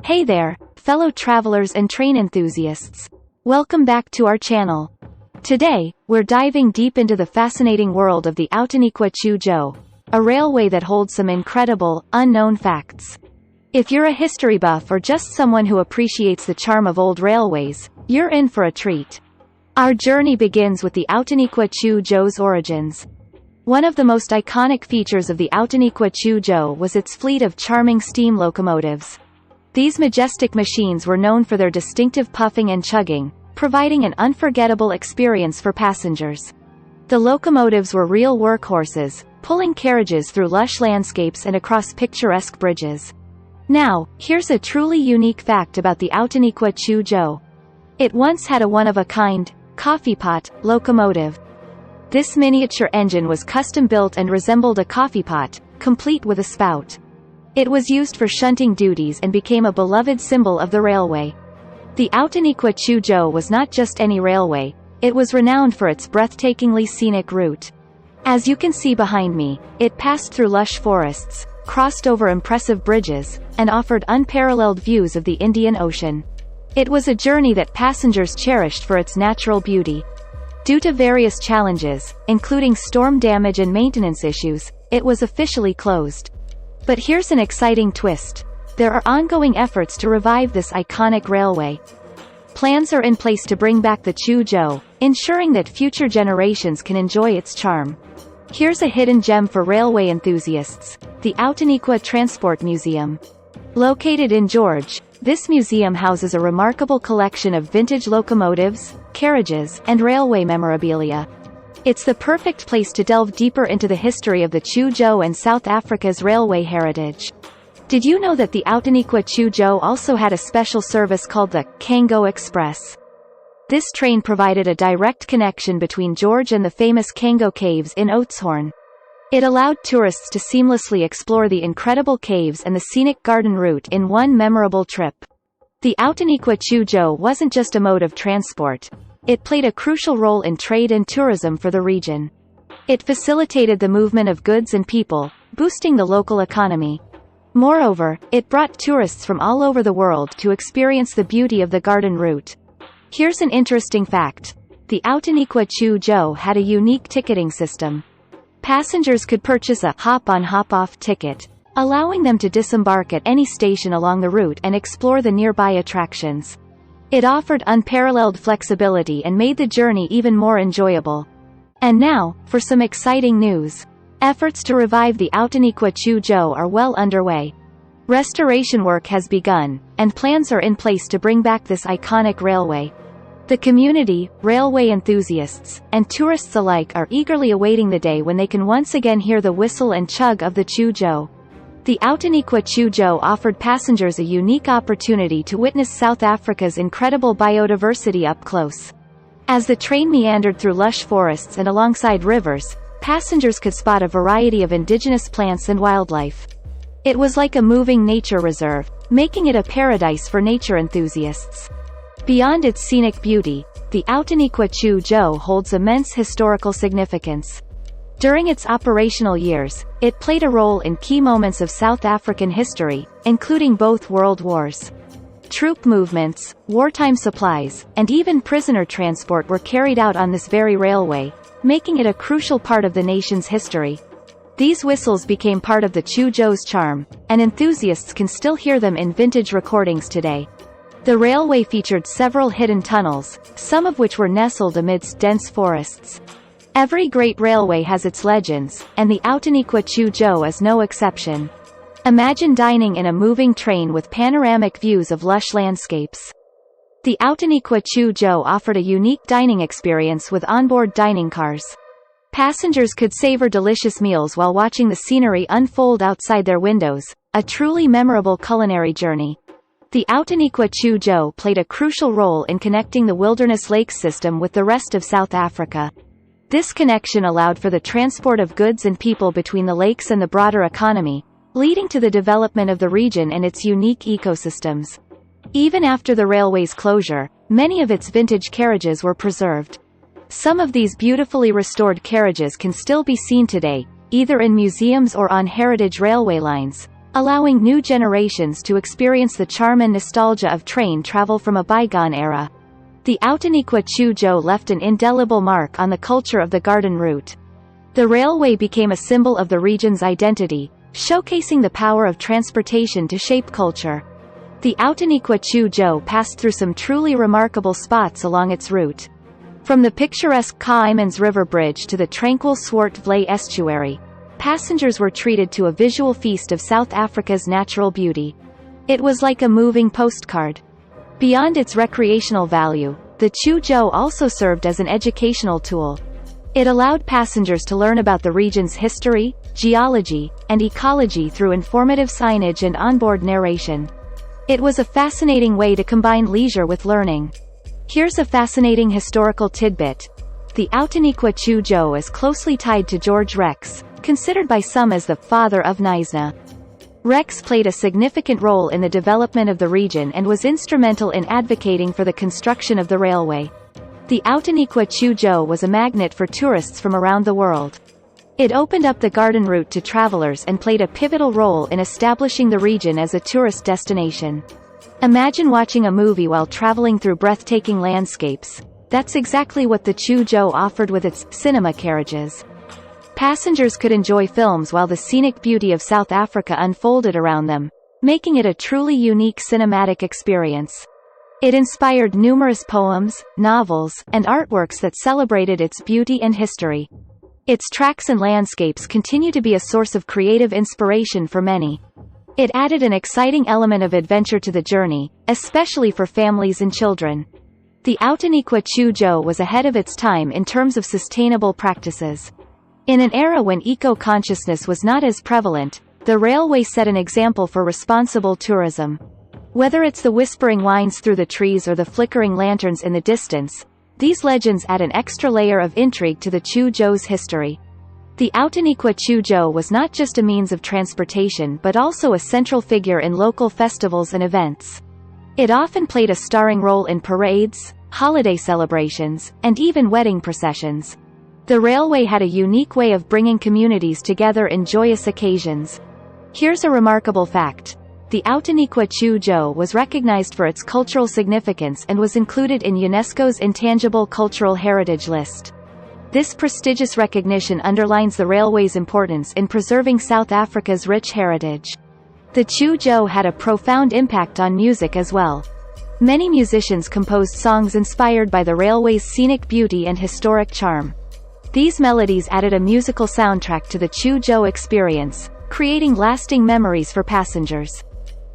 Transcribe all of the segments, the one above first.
Hey there, fellow travelers and train enthusiasts. Welcome back to our channel. Today, we're diving deep into the fascinating world of the Outeniqua Choo Tjoe, a railway that holds some incredible, unknown facts. If you're a history buff or just someone who appreciates the charm of old railways, you're in for a treat. Our journey begins with the Outeniqua Choo Tjoe's origins. One of the most iconic features of the Outeniqua Choo Tjoe was its fleet of charming steam locomotives. These majestic machines were known for their distinctive puffing and chugging, providing an unforgettable experience for passengers. The locomotives were real workhorses, pulling carriages through lush landscapes and across picturesque bridges. Now, here's a truly unique fact about the Outeniqua Choo Tjoe. It once had a one-of-a-kind, coffee pot, locomotive. This miniature engine was custom-built and resembled a coffee pot, complete with a spout. It was used for shunting duties and became a beloved symbol of the railway. The Outeniqua Choo Tjoe was not just any railway, it was renowned for its breathtakingly scenic route. As you can see behind me, it passed through lush forests, crossed over impressive bridges, and offered unparalleled views of the Indian Ocean. It was a journey that passengers cherished for its natural beauty. Due to various challenges, including storm damage and maintenance issues, it was officially closed. But here's an exciting twist. There are ongoing efforts to revive this iconic railway. Plans are in place to bring back the Choo Tjoe, ensuring that future generations can enjoy its charm. Here's a hidden gem for railway enthusiasts: the Outeniqua Transport Museum. Located in George, this museum houses a remarkable collection of vintage locomotives, carriages, and railway memorabilia. It's the perfect place to delve deeper into the history of the Choo Tjoe and South Africa's railway heritage. Did you know that the Outeniqua Choo Tjoe also had a special service called the Congo Express? This train provided a direct connection between George and the famous Congo Caves in Oudtshoorn. It allowed tourists to seamlessly explore the incredible caves and the scenic garden route in one memorable trip. The Outeniqua Choo Tjoe wasn't just a mode of transport. It played a crucial role in trade and tourism for the region. It facilitated the movement of goods and people, boosting the local economy. Moreover, it brought tourists from all over the world to experience the beauty of the garden route. Here's an interesting fact. The Outeniqua Choo Tjoe had a unique ticketing system. Passengers could purchase a hop-on hop-off ticket, allowing them to disembark at any station along the route and explore the nearby attractions. It offered unparalleled flexibility and made the journey even more enjoyable. And now, for some exciting news. Efforts to revive the Outeniqua Choo Tjoe are well underway. Restoration work has begun, and plans are in place to bring back this iconic railway. The community, railway enthusiasts, and tourists alike are eagerly awaiting the day when they can once again hear the whistle and chug of the Choo Tjoe. The Outeniqua Choo Tjoe offered passengers a unique opportunity to witness South Africa's incredible biodiversity up close. As the train meandered through lush forests and alongside rivers, passengers could spot a variety of indigenous plants and wildlife. It was like a moving nature reserve, making it a paradise for nature enthusiasts. Beyond its scenic beauty, the Outeniqua Choo Tjoe holds immense historical significance. During its operational years, it played a role in key moments of South African history, including both world wars. Troop movements, wartime supplies, and even prisoner transport were carried out on this very railway, making it a crucial part of the nation's history. These whistles became part of the Choo Tjoe's charm, and enthusiasts can still hear them in vintage recordings today. The railway featured several hidden tunnels, some of which were nestled amidst dense forests. Every great railway has its legends, and the Outeniqua Choo Tjoe is no exception. Imagine dining in a moving train with panoramic views of lush landscapes. The Outeniqua Choo Tjoe offered a unique dining experience with onboard dining cars. Passengers could savor delicious meals while watching the scenery unfold outside their windows, a truly memorable culinary journey. The Outeniqua Choo Tjoe played a crucial role in connecting the Wilderness Lakes system with the rest of South Africa. This connection allowed for the transport of goods and people between the lakes and the broader economy, leading to the development of the region and its unique ecosystems. Even after the railway's closure, many of its vintage carriages were preserved. Some of these beautifully restored carriages can still be seen today, either in museums or on heritage railway lines, allowing new generations to experience the charm and nostalgia of train travel from a bygone era. The Outeniqua Choo Tjoe left an indelible mark on the culture of the garden route. The railway became a symbol of the region's identity, showcasing the power of transportation to shape culture. The Outeniqua Choo Tjoe passed through some truly remarkable spots along its route. From the picturesque Caimans River Bridge to the tranquil Swart Vlei estuary, passengers were treated to a visual feast of South Africa's natural beauty. It was like a moving postcard. Beyond its recreational value, the Choo Tjoe also served as an educational tool. It allowed passengers to learn about the region's history, geology, and ecology through informative signage and onboard narration. It was a fascinating way to combine leisure with learning. Here's a fascinating historical tidbit. The Outeniqua Choo Tjoe is closely tied to George Rex, considered by some as the father of Knysna. Rex played a significant role in the development of the region and was instrumental in advocating for the construction of the railway. The Outeniqua Choo Tjoe was a magnet for tourists from around the world. It opened up the garden route to travelers and played a pivotal role in establishing the region as a tourist destination. Imagine watching a movie while traveling through breathtaking landscapes. That's exactly what the Choo Tjoe offered with its cinema carriages. Passengers could enjoy films while the scenic beauty of South Africa unfolded around them, making it a truly unique cinematic experience. It inspired numerous poems, novels, and artworks that celebrated its beauty and history. Its tracks and landscapes continue to be a source of creative inspiration for many. It added an exciting element of adventure to the journey, especially for families and children. The Outeniqua Choo Tjoe was ahead of its time in terms of sustainable practices. In an era when eco-consciousness was not as prevalent, the railway set an example for responsible tourism. Whether it's the whispering winds through the trees or the flickering lanterns in the distance, these legends add an extra layer of intrigue to the Choo Tjoe's history. The Outeniqua Choo Tjoe was not just a means of transportation but also a central figure in local festivals and events. It often played a starring role in parades, holiday celebrations, and even wedding processions. The railway had a unique way of bringing communities together in joyous occasions. Here's a remarkable fact. The Outeniqua Choo Tjoe was recognized for its cultural significance and was included in UNESCO's Intangible Cultural Heritage list. This prestigious recognition underlines the railway's importance in preserving South Africa's rich heritage. The Choo Tjoe had a profound impact on music as well. Many musicians composed songs inspired by the railway's scenic beauty and historic charm. These melodies added a musical soundtrack to the Choo Tjoe experience, creating lasting memories for passengers.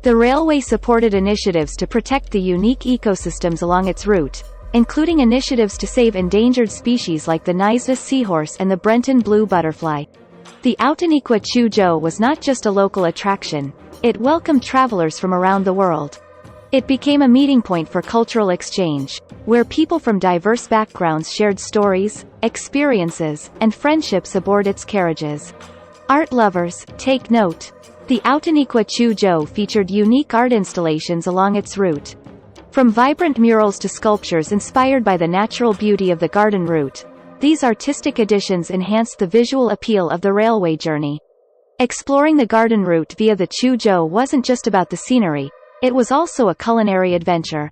The railway supported initiatives to protect the unique ecosystems along its route, including initiatives to save endangered species like the Knysna seahorse and the Brenton blue butterfly. The Outeniqua Choo Tjoe was not just a local attraction, it welcomed travelers from around the world. It became a meeting point for cultural exchange, where people from diverse backgrounds shared stories, experiences, and friendships aboard its carriages. Art lovers, take note. The Outeniqua Choo Tjoe featured unique art installations along its route. From vibrant murals to sculptures inspired by the natural beauty of the garden route, these artistic additions enhanced the visual appeal of the railway journey. Exploring the garden route via the Choo Tjoe wasn't just about the scenery, it was also a culinary adventure.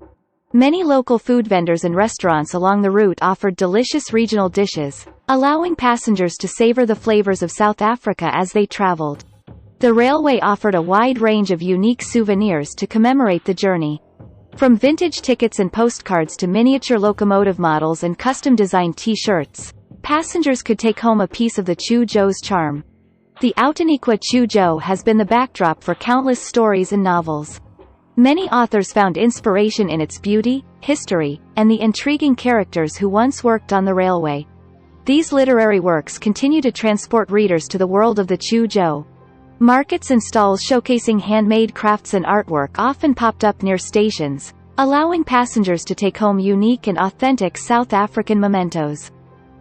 Many local food vendors and restaurants along the route offered delicious regional dishes, allowing passengers to savor the flavors of South Africa as they traveled. The railway offered a wide range of unique souvenirs to commemorate the journey. From vintage tickets and postcards to miniature locomotive models and custom-designed T-shirts, passengers could take home a piece of the Choo Tjoe's charm. The Outeniqua Choo Tjoe has been the backdrop for countless stories and novels. Many authors found inspiration in its beauty, history, and the intriguing characters who once worked on the railway. These literary works continue to transport readers to the world of the Choo Tjoe. Markets and stalls showcasing handmade crafts and artwork often popped up near stations, allowing passengers to take home unique and authentic South African mementos.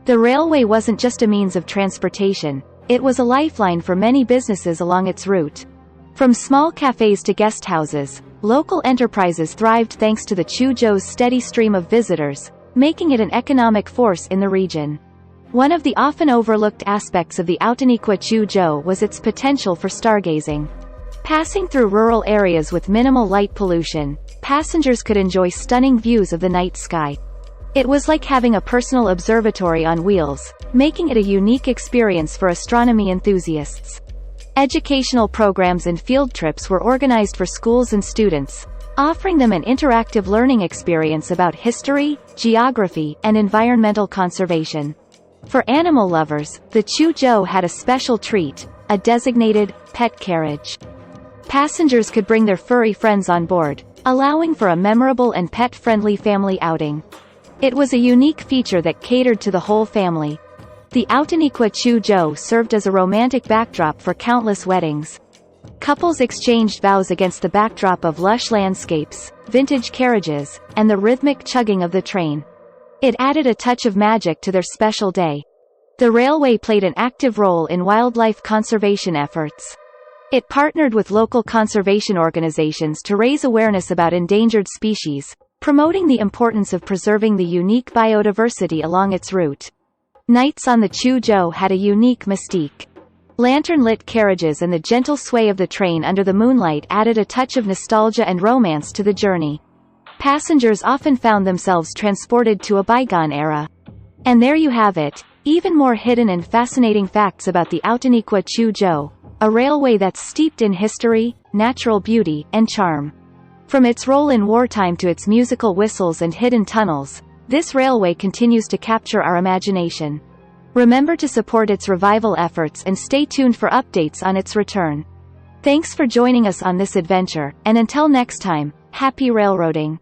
The railway wasn't just a means of transportation, it was a lifeline for many businesses along its route. From small cafes to guest houses, local enterprises thrived thanks to the Choo Tjoe's steady stream of visitors, making it an economic force in the region. One of the often overlooked aspects of the Outeniqua Choo Tjoe was its potential for stargazing. Passing through rural areas with minimal light pollution, passengers could enjoy stunning views of the night sky. It was like having a personal observatory on wheels, making it a unique experience for astronomy enthusiasts. Educational programs and field trips were organized for schools and students, offering them an interactive learning experience about history, geography, and environmental conservation. For animal lovers, the Choo Tjoe had a special treat, a designated pet carriage. Passengers could bring their furry friends on board, allowing for a memorable and pet-friendly family outing. It was a unique feature that catered to the whole family. The Outeniqua Choo Tjoe served as a romantic backdrop for countless weddings. Couples exchanged vows against the backdrop of lush landscapes, vintage carriages, and the rhythmic chugging of the train. It added a touch of magic to their special day. The railway played an active role in wildlife conservation efforts. It partnered with local conservation organizations to raise awareness about endangered species, promoting the importance of preserving the unique biodiversity along its route. Nights on the Choo Tjoe had a unique mystique. Lantern-lit carriages and the gentle sway of the train under the moonlight added a touch of nostalgia and romance to the journey. Passengers often found themselves transported to a bygone era. And there you have it, even more hidden and fascinating facts about the Outeniqua Choo Tjoe, a railway that's steeped in history, natural beauty, and charm. From its role in wartime to its musical whistles and hidden tunnels, this railway continues to capture our imagination. Remember to support its revival efforts and stay tuned for updates on its return. Thanks for joining us on this adventure, and until next time, happy railroading.